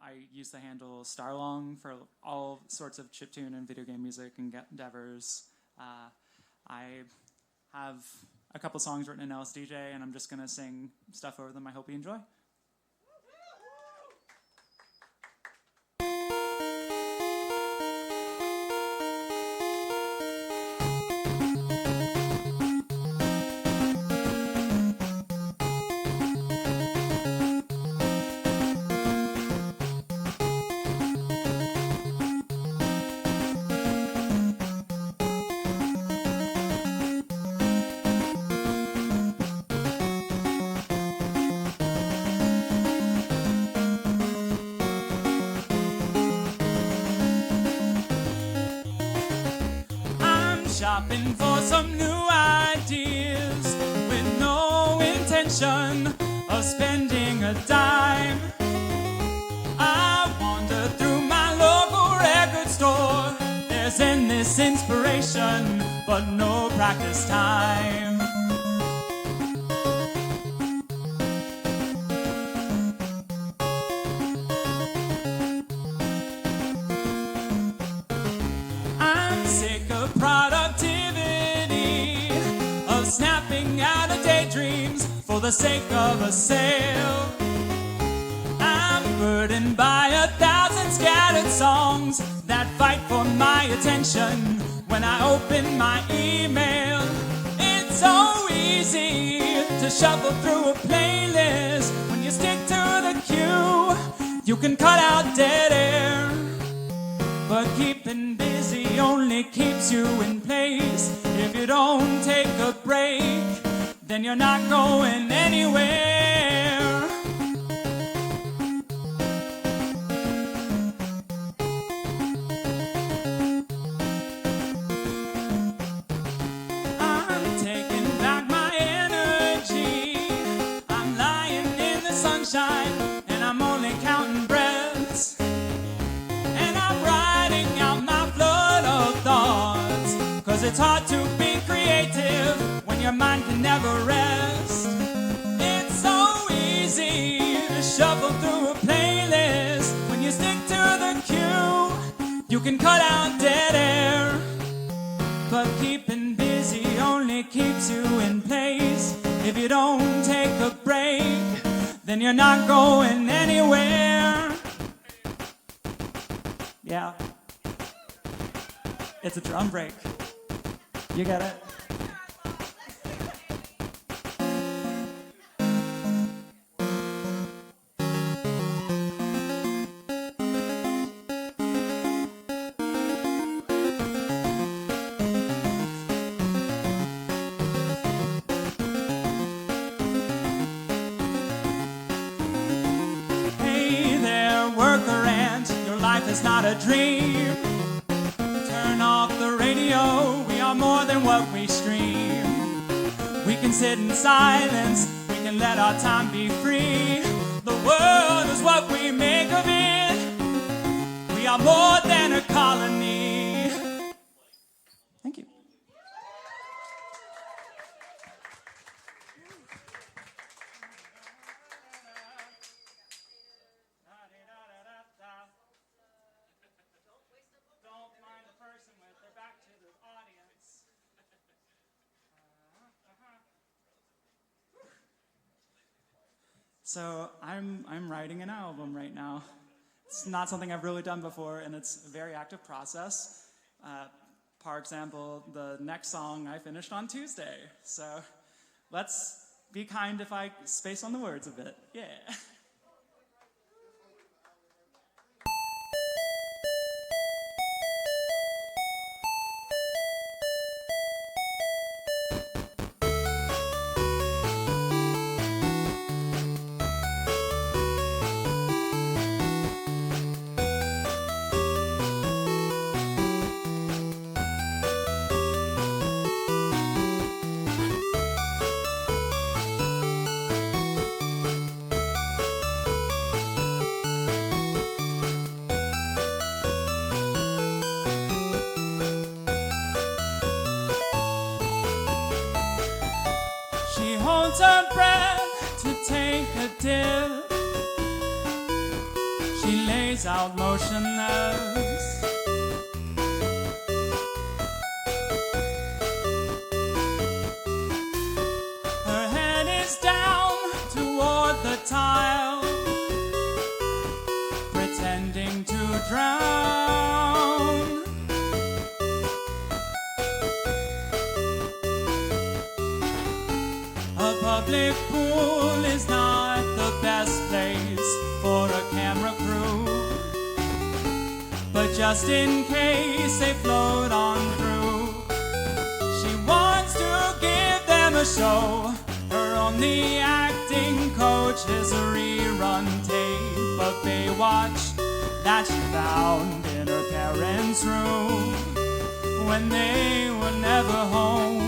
I use the handle STARLONG for all sorts of chiptune and video game music endeavors. I have a couple songs written in LSDJ, and I'm just going to sing stuff over them I hope you enjoy. Shopping for some new ideas with no intention of spending a dime. I wander through my local record store. There's endless inspiration, but no practice time. I'm sick of productivity, of snapping out of daydreams for the sake of a sale. I'm burdened by 1,000 scattered songs that fight for my attention when I open my email. It's so easy to shuffle through a playlist. When you stick to the queue, you can cut out dead air. But keeping busy only keeps you in place. If you don't take a break, then you're not going anywhere. I'm taking back my energy. I'm lying in the sunshine, and I'm only counting breaths. And I'm writing out my flood of thoughts, 'cause it's hard to be creative when your mind can never rest. It's so easy to shuffle through a playlist. When you stick to the queue, you can cut out dead air. But keeping busy only keeps you in place. If you don't take a break, then you're not going anywhere. Yeah. It's a drum break. You get it? Hey there, worker ant, your life is not a dream. Turn off the radio, we are more than what we stream. We can sit in silence, we can let our time be free. The world is what we make of it. We are more than a colony. Thank you. Don't mind the person with their back to the audience. So I'm writing an album right now. It's not something I've really done before, and it's a very active process. For example, the next song I finished on Tuesday. So let's be kind if I space on the words a bit. Yeah. lays out motionless. Her head is down toward the tile, pretending to drown. A public pool is not the best place for a camera crew, but just in case they float on through, she wants to give them a show. Her only acting coach is a rerun tape of Baywatch that she found in her parents' room when they were never home.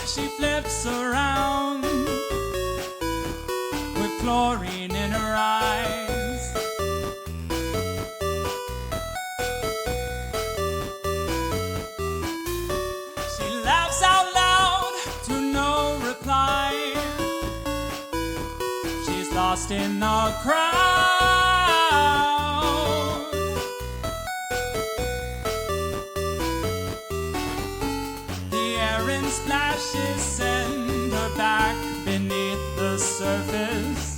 She flips around with chlorine in her eyes. She laughs out loud to no reply. She's lost in the crowd. Splashes send her back beneath the surface.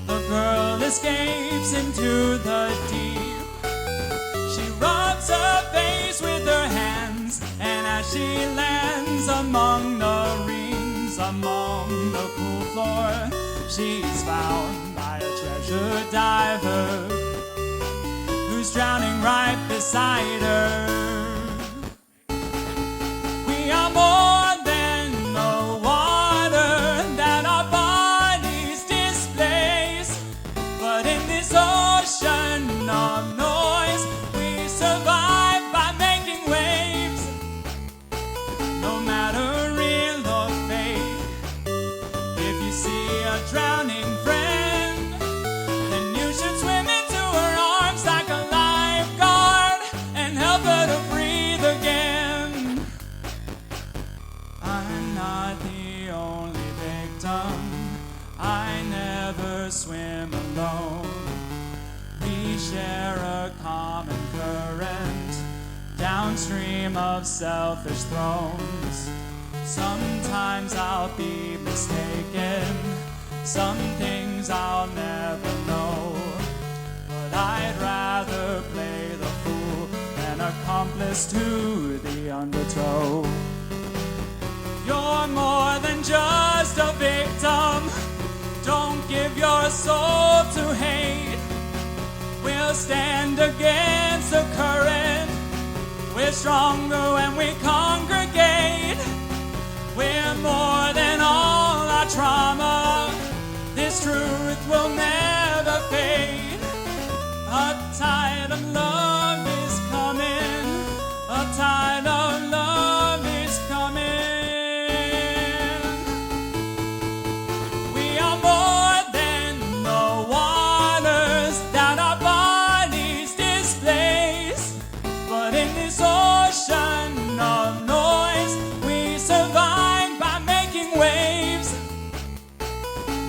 The girl escapes into the deep. She rubs her face with her hands, and as she lands among the rings, among the pool floor, she's found by a treasure diver who's drowning right beside her. We are more than the water that our bodies displace, but in this ocean of noise, we survive by making waves. No matter real or fake, if you see a drowning friend, then you should swim into her arms like a lifeguard and help her to breathe again. I'm not the only victim. I never swim alone. We share a common current downstream of selfish thrones. Sometimes I'll be mistaken. Some things I'll never know. But I'd rather play the fool than accomplice to the undertow. You're more than just a victim. Don't give your soul to hate. We'll stand against the current. We're stronger when we congregate. We're more than all our trauma. This truth will never fade. A tide of love is coming. A tide of love is coming.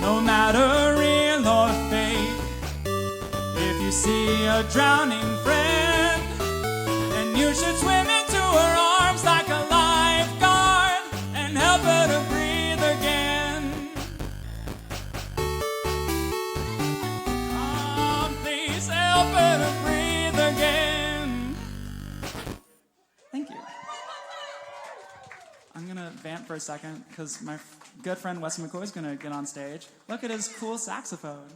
No matter real or fake, if you see a drowning friend, then you should swim into her arms like a lifeguard and help her to breathe again. Oh, please help her to breathe again. Thank you. I'm gonna vamp for a second because my good friend Wesley McCoy is gonna get on stage. Look at his cool saxophone.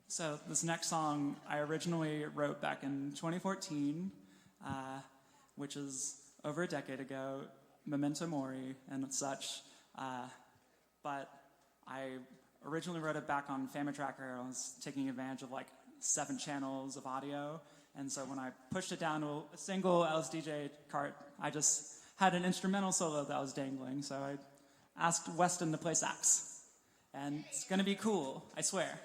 So this next song I originally wrote back in 2014, which is over a decade ago, Memento Mori and such. But I originally wrote it back on Family Tracker. I was taking advantage of like 7 channels of audio, And so when I pushed it down to a single LSDJ cart, I just had an instrumental solo that was dangling. So I asked Weston to play sax. And it's going to be cool, I swear.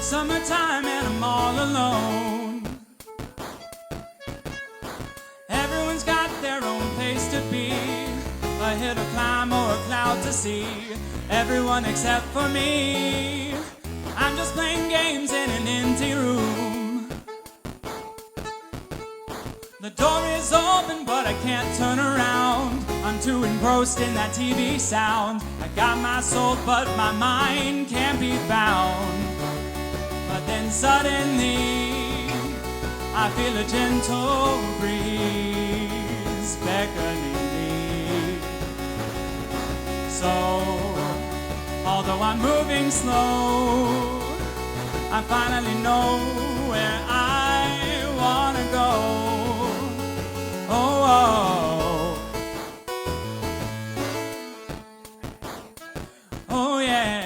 Summertime and I'm all alone. Everyone's got their own place to be, a hill to climb or a cloud to see. Everyone except for me. I'm just playing games in an empty room. The door is open but I can't turn around. I'm too engrossed in that TV sound. I got my soul but my mind can't be found. But then suddenly, I feel a gentle breeze beckoning me. So, although I'm moving slow, I finally know where I wanna go. Oh, oh, oh yeah.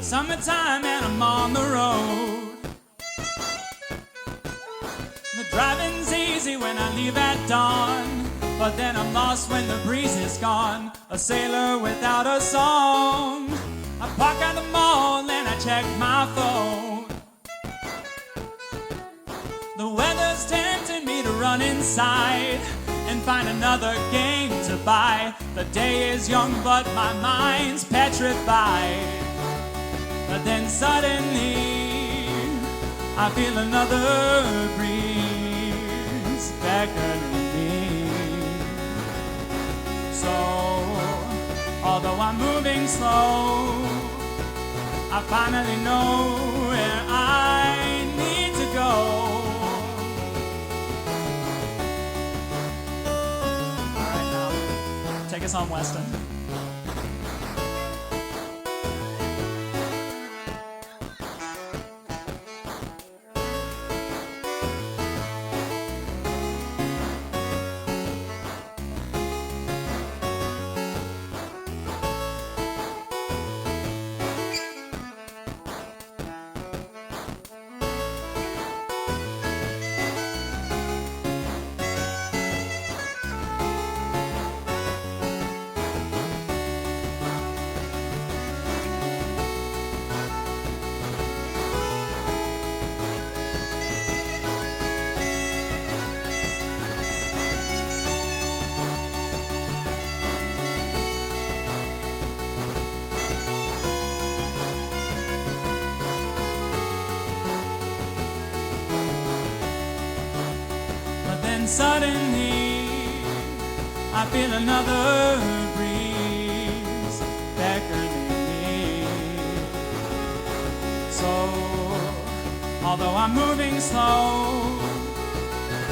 Summertime and I'm on the road. The driving's easy when I leave at dawn, but then I'm lost when the breeze is gone. A sailor without a song. I park at the mall and I check my phone. The weather's tempting me to run inside and find another game to buy. The day is young but my mind's petrified. But then suddenly, I feel another breeze beckoning me. So, although I'm moving slow, I finally know where I need to go. All right, now, take us on, Weston. Suddenly, I feel another breeze beckoning me. So, although I'm moving slow,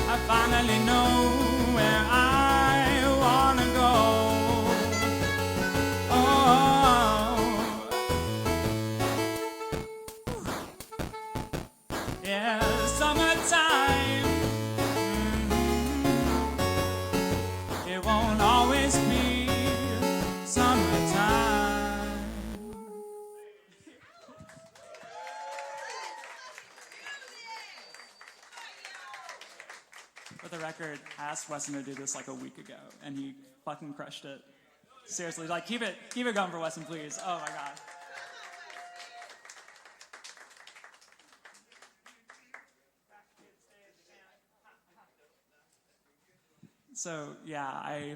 I finally know where I wanna go. Oh, yeah, summertime. Won't always be summertime. For the record, I asked Weston to do this like a week ago, and he fucking crushed it. Seriously, like keep it going for Weston, please. Oh my god. So yeah, I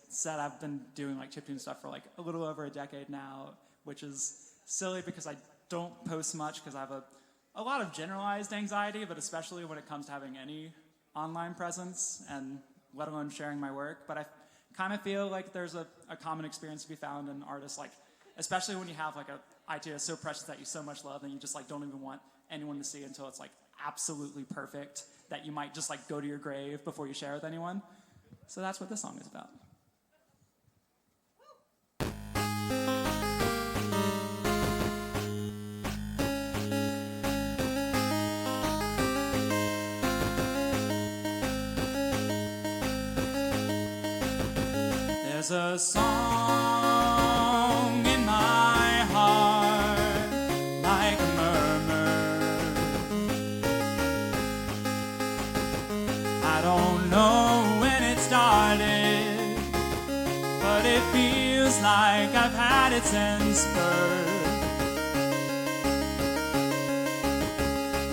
said I've been doing like chiptune stuff for like a little over a decade now, which is silly because I don't post much because I have a lot of generalized anxiety, but especially when it comes to having any online presence and let alone sharing my work. But I kind of feel like there's a common experience to be found in artists, like especially when you have like a idea so precious that you so much love and you just like don't even want anyone to see until it's like absolutely perfect that you might just like go to your grave before you share with anyone. So that's what this song is about. There's a song in my heart like a murmur. I don't know when it started, but it feels like I've had it since birth.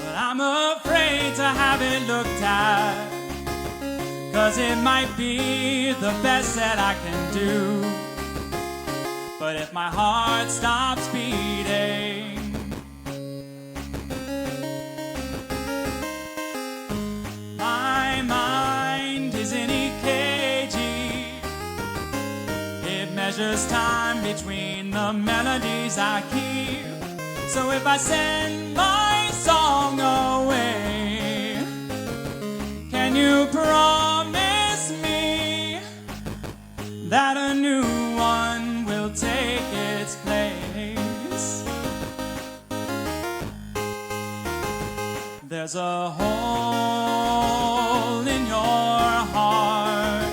But I'm afraid to have it looked at, 'cause it might be the best that I can do. But if my heart stops beating, my mind is in EKG. It measures time between the melodies I keep. So if I send my song away, can you promise me that a new one will take its place? There's a hole in your heart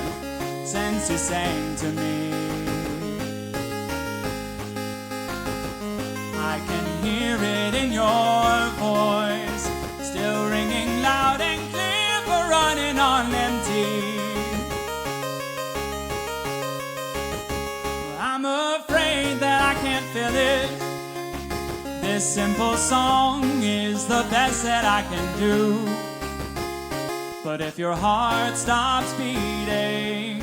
since you sang to me. I can hear it in your voice, still ringing loud and clear, for running on empty. I'm afraid that I can't feel it. This simple song is the best that I can do. But if your heart stops beating,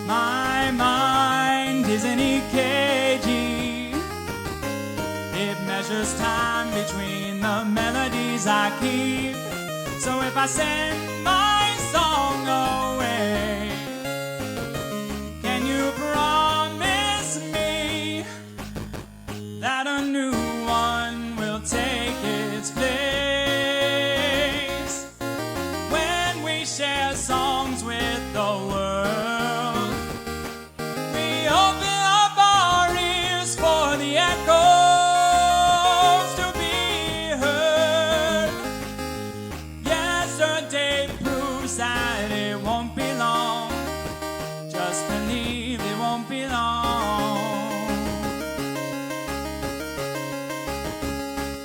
my mind is in EKG. It measures time between the melodies I keep. So if I send my song away, can you promise me that a new one will take its place? When we share songs with the world, we open up our ears for the echoes to be heard. Yesterday proves that it won't be long. Just believe it won't be long.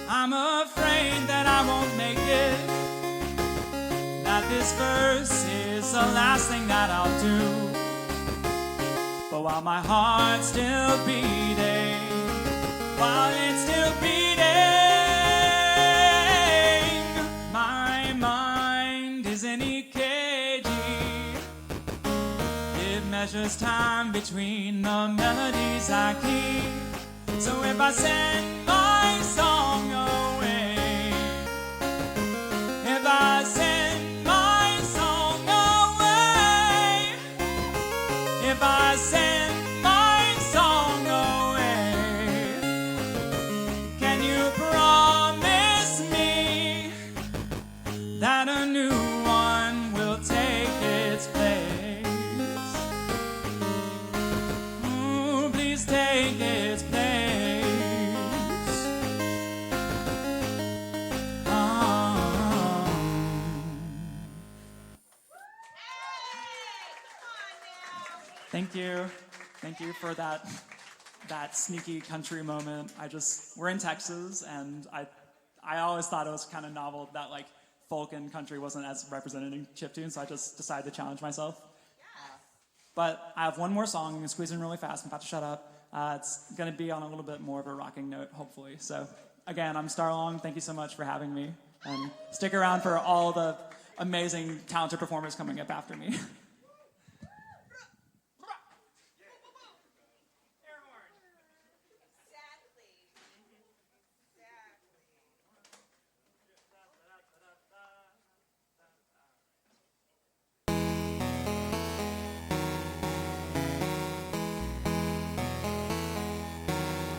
I'm afraid that I won't make it, that this verse is the last thing that I'll do. But while my heart's still beating, while it's still beating, my mind is in EKG. It measures time between the melodies I keep. So if I send my song away, if I send my song away, if I send my song away, can you promise me that a new one will take its place? Ooh, please take its place. Thank you. Thank you for that sneaky country moment. We're in Texas, and I always thought it was kind of novel that like folk and country wasn't as represented in chiptune, so I just decided to challenge myself. But I have one more song. I'm going to squeeze in really fast. I'm about to shut up. It's going to be on a little bit more of a rocking note, hopefully. So again, I'm STARLONG. Thank you so much for having me. And stick around for all the amazing, talented performers coming up after me.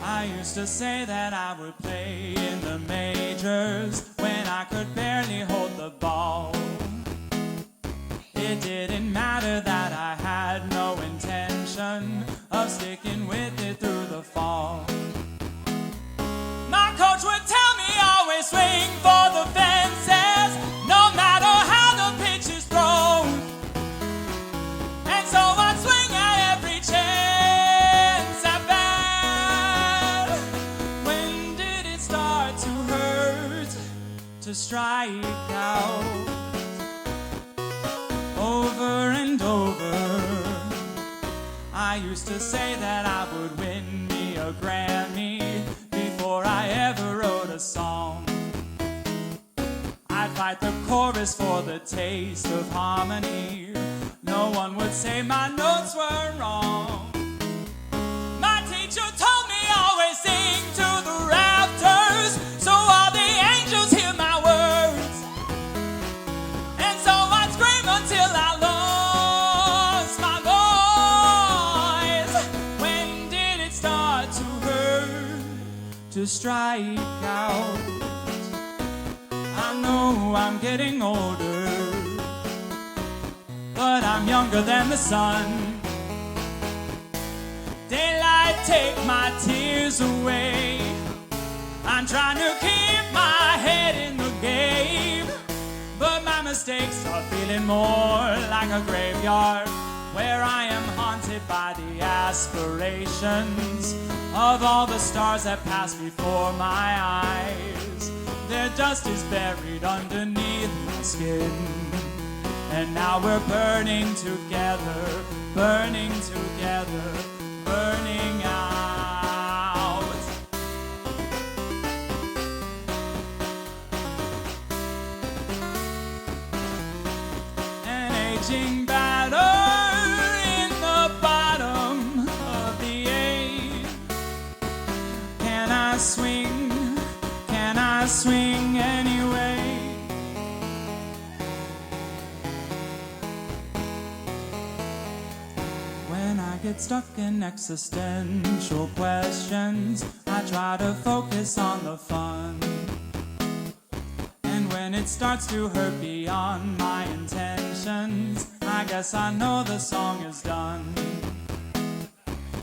I used to say that I would play in the majors when I could barely hold the ball. It didn't matter that I had no intention of sticking with it through the fall. My coach would tell me always swing for the fences, no matter how the pitch is thrown. And so I'd swing at every chance at bat. When did it start to hurt to strike out? Over and over, I used to say that I would win me a Grammy before I ever wrote a song. I'd fight the chorus for the taste of harmony. No one would say my notes were wrong. My teacher told me always sing to the rafters, so all the angels hear my words. And so I'd scream until I lost my voice. When did it start to hurt to strike out? I know I'm getting older, but I'm younger than the sun. Daylight, take my tears away. I'm trying to keep my head in the game, but my mistakes are feeling more like a graveyard where I am haunted by the aspirations of all the stars that passed before my eyes. Their dust is buried underneath my skin, and now we're burning together, burning together, burning out. An aging batter in the bottom of the eight. Can I swing? Can I swing anyway? When I get stuck in existential questions, I try to focus on the fun. And when it starts to hurt beyond my intentions, I guess I know the song is done.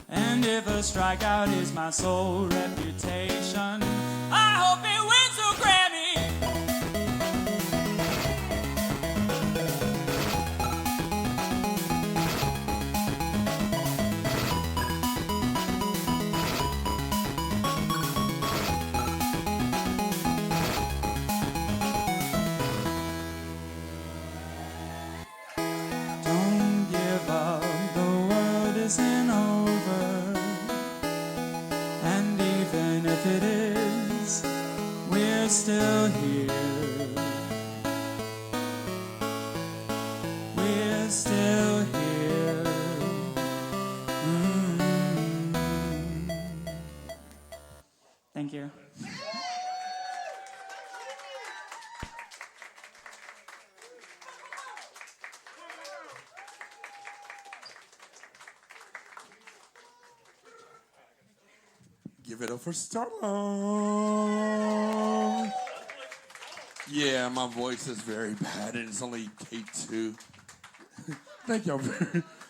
And if a strikeout is my sole reputation, I hope it wins a Grammy. Don't give up, the world isn't over. And even if it is, we're still here. We're still here. Thank you. Give it up for STARLONG. Yeah, my voice is very bad and it's only K2.